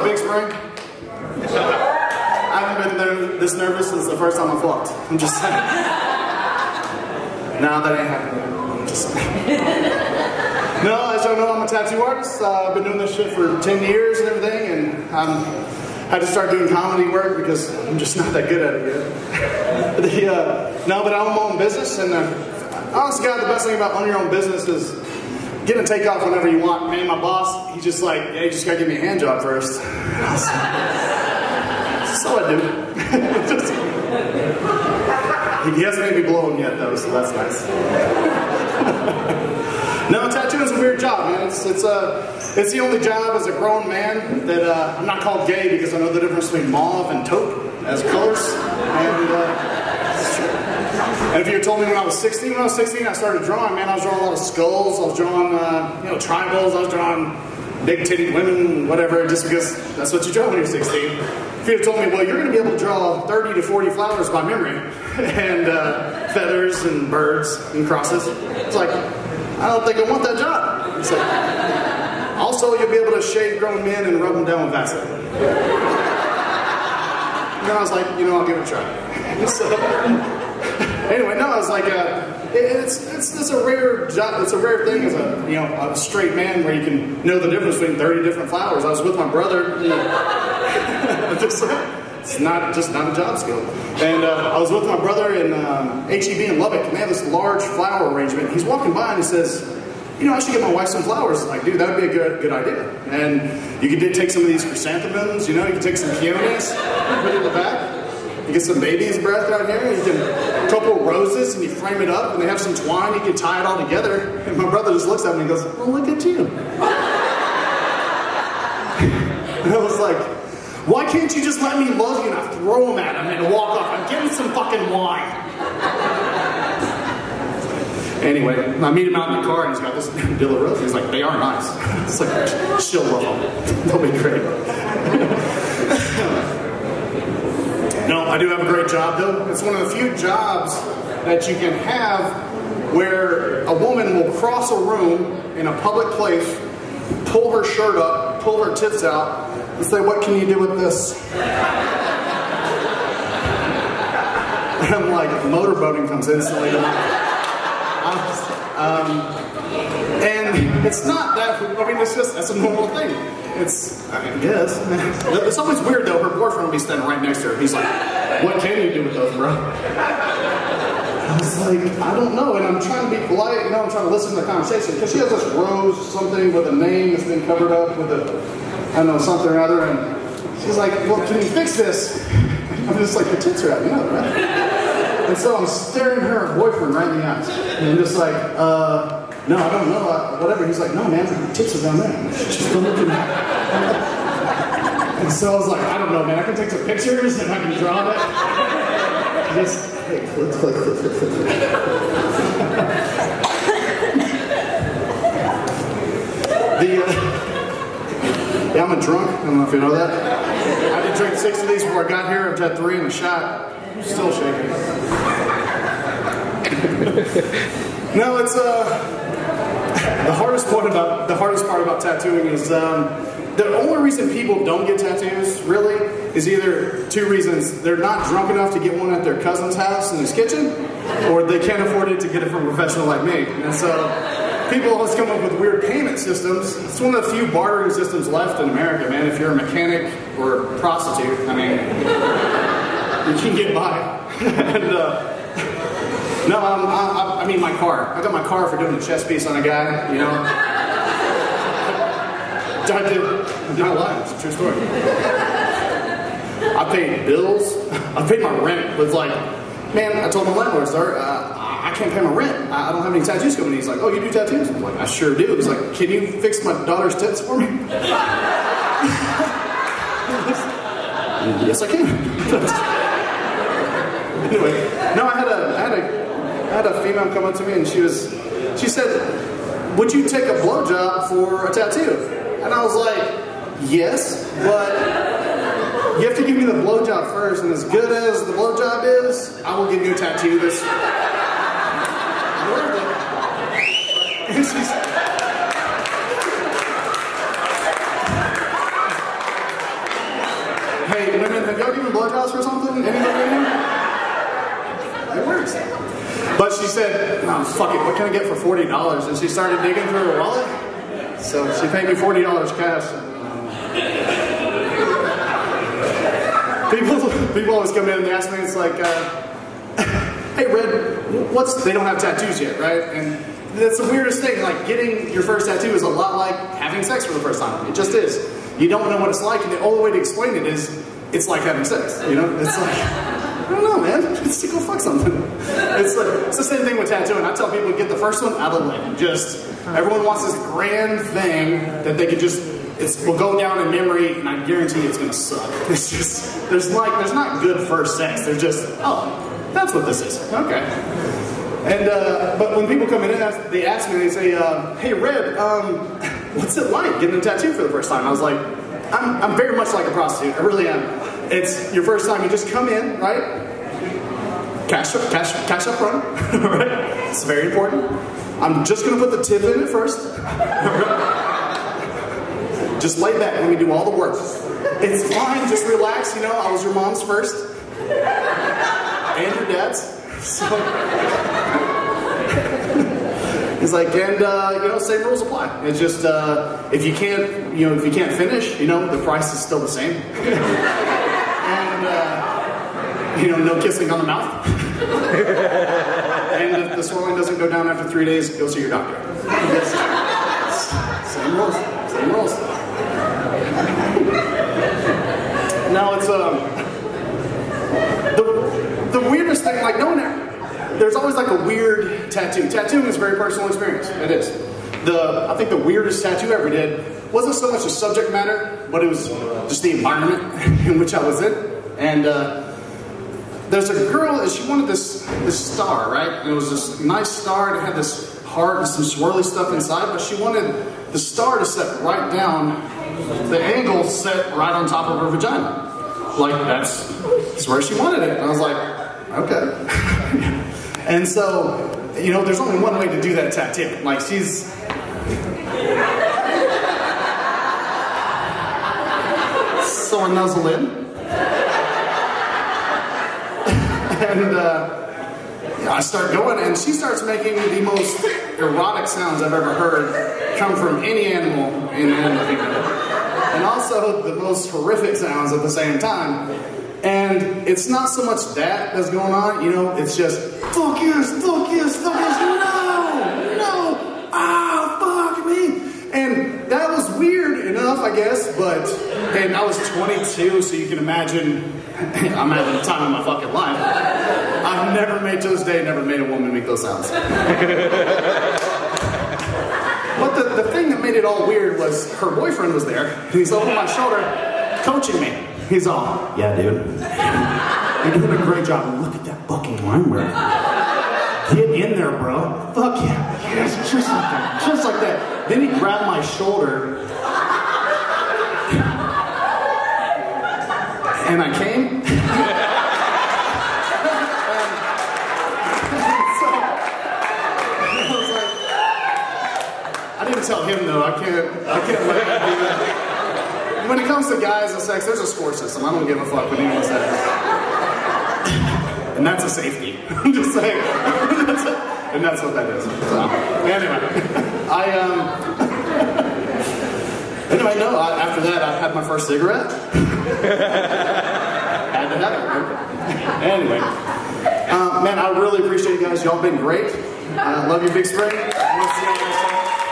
Big spring? I haven't been this nervous since the first time I fought. I'm just saying. No, that ain't happening. I'm just saying. No, as y'all know, I'm a tattoo artist. I've been doing this shit for 10 years and everything, and I had to start doing comedy work because I'm just not that good at it yet. No, but I own my own business, and honestly, God, the best thing about owning your own business is getting a takeoff whenever you want. Man, my boss, he's just like, yeah, you just gotta give me a hand job first. So I do. He hasn't made me blow him yet, though, so that's nice. No, tattooing's a weird job, man. It's the only job as a grown man that I'm not called gay because I know the difference between mauve and taupe as colors. And if you had told me when I was 16, I started drawing, man, I was drawing a lot of skulls, I was drawing, tribals, I was drawing big-titted women, whatever, just because that's what you draw when you're 16. If you had told me, well, you're going to be able to draw 30 to 40 flowers by memory, and feathers and birds and crosses, it's like, I don't think I want that job. It's like, also, you'll be able to shave grown men and rub them down with Vaseline. And I was like, I'll give it a try. So, anyway, no, I was like, it's a rare job. It's a rare thing as a straight man where you can know the difference between 30 different flowers. I was with my brother. It's not a job skill. And I was with my brother in HEB in Lubbock, and they have this large flower arrangement. He's walking by and he says, I should get my wife some flowers. I'm like, dude, that would be a good idea. And you could take some of these chrysanthemums, you could take some peonies, put it in the back. You get some baby's breath out here, you can a couple roses and you frame it up, and they have some twine, you can tie it all together. And my brother just looks at me and goes, well, look at you. And I was like, why can't you just let me love you? And I throw him at him and walk off and give him some fucking wine. Anyway, I meet him out in the car and he's got this deal of roses. He's like, they are nice. It's like, she'll love them. They'll be great. No, I do have a great job though. It's one of the few jobs that you can have where a woman will cross a room in a public place, pull her shirt up, pull her tits out, and say, what can you do with this? And I'm like, motorboating comes instantly to mind. And it's not that, that's a normal thing. I guess. It's always weird though, her boyfriend will be standing right next to her. He's like, what can you do with those, bro? I was like, I don't know, and I'm trying to be polite, I'm trying to listen to the conversation, because she has this rose something with a name that's been covered up with something or other, and she's like, well, can you fix this? I'm just like, your tits are out, right? And so I'm staring her boyfriend right in the eyes, and I'm just like, no, I don't know, whatever. He's like, no, man, your tits are down there. Just don't look at me. And so I was like, I don't know, man, I can take some pictures and I can draw that. Just, hey, click. Yeah, I'm a drunk. I don't know if you know that. I did drink 6 of these before I got here. I've had 3 in a shot. I'm still shaking. No, it's the hardest part about tattooing is the only reason people don't get tattoos really is either 2 reasons: they're not drunk enough to get one at their cousin's house in his kitchen, or they can't afford it to get it from a professional like me. And so people always come up with weird payment systems. It's one of the few bartering systems left in America, man. If you're a mechanic or a prostitute, you can get by. And, no, I mean my car. I got my car for doing a chest piece on a guy, I'm not lying, it's a true story. I paid bills. I paid my rent. Was like, man, I told my landlord, sir, I can't pay my rent. I don't have any tattoos coming in. He's like, oh, you do tattoos? I'm like, I sure do. He's like, can you fix my daughter's tits for me? Yes, I can. Anyway, no, I had a female come up to me and she said, would you take a blowjob for a tattoo? And I was like, yes, but you have to give me the blowjob first, and as good as the blowjob is, I will give you a tattoo that's worth it. And she's, Hey, women, have y'all given blowjobs or something? Anybody in here? It works. But she said, oh, fuck it, what can I get for $40? And she started digging through her wallet. So she paid me $40 cash. People always come in and they ask me, it's like, hey, Red, they don't have tattoos yet, right? And that's the weirdest thing, like getting your first tattoo is a lot like having sex for the first time. It just is. You don't know what it's like, and the only way to explain it is, it's like having sex, you know? It's like, I don't know, man. It's to go fuck something. It's the same thing with tattooing. I tell people to get the first one out of the way. Just, everyone wants this grand thing that they could just, will go down in memory, and I guarantee it's gonna suck. It's just, there's not good first sex. They're just, oh, that's what this is. Okay. And, but when people come in and they ask me, they say, hey, Red, what's it like getting a tattoo for the first time? I was like, I'm very much like a prostitute. I really am. It's your first time. You just come in, right? Cash up front, right? It's very important. I'm just gonna put the tip in it first. Just lay back. Let me do all the work. It's fine. Just relax. You know, I was your mom's first, and your dad's. So. He's like, and you know, same rules apply. It's just if you can't finish, you know, the price is still the same. And you know, no kissing on the mouth. And if the swelling doesn't go down after 3 days, go see your doctor. Same rules. Same rules. Now it's the weirdest thing, like no one ever. There's always like a weird tattoo. Tattooing is a very personal experience. It is. I think the weirdest tattoo I ever did wasn't so much the subject matter, but it was just the environment in which I was in. And there's a girl, and she wanted this star, right? And it was this nice star, and it had this heart and some swirly stuff inside, but she wanted the star to set right down, the angle set right on top of her vagina. Like, that's where she wanted it. And I was like, okay. And so, you know, there's only one way to do that tattoo. Like, she's... So I nuzzle in. And I start going, and she starts making the most erotic sounds I've ever heard come from any animal in the animal kingdom. And also the most horrific sounds at the same time. And it's not so much that's going on, you know, it's just, fuck yes, fuck yes, fuck yes, no, ah, fuck me. And that was weird enough, I guess, but, and I was 22, so you can imagine, I'm having the time of my fucking life. I've never made, to this day, never made a woman make those sounds. But the thing that made it all weird was her boyfriend was there, and he's over my shoulder, coaching me. He's all, yeah, dude. You're doing a great job. Look at that fucking line work. Get in there, bro. Fuck yeah. Yes, just like that. Just like that. Then he grabbed my shoulder. And I came. I didn't tell him though. I can't let him do that. When it comes to guys and sex, there's a score system. I don't give a fuck what anyone says. And that's a safety. I'm just saying. And that's what that is. So, anyway, anyway, no, after that, I had my first cigarette. Had to have it. Anyway, man, I really appreciate you guys. Y'all been great. Love you, Big Spring. We'll see you next time.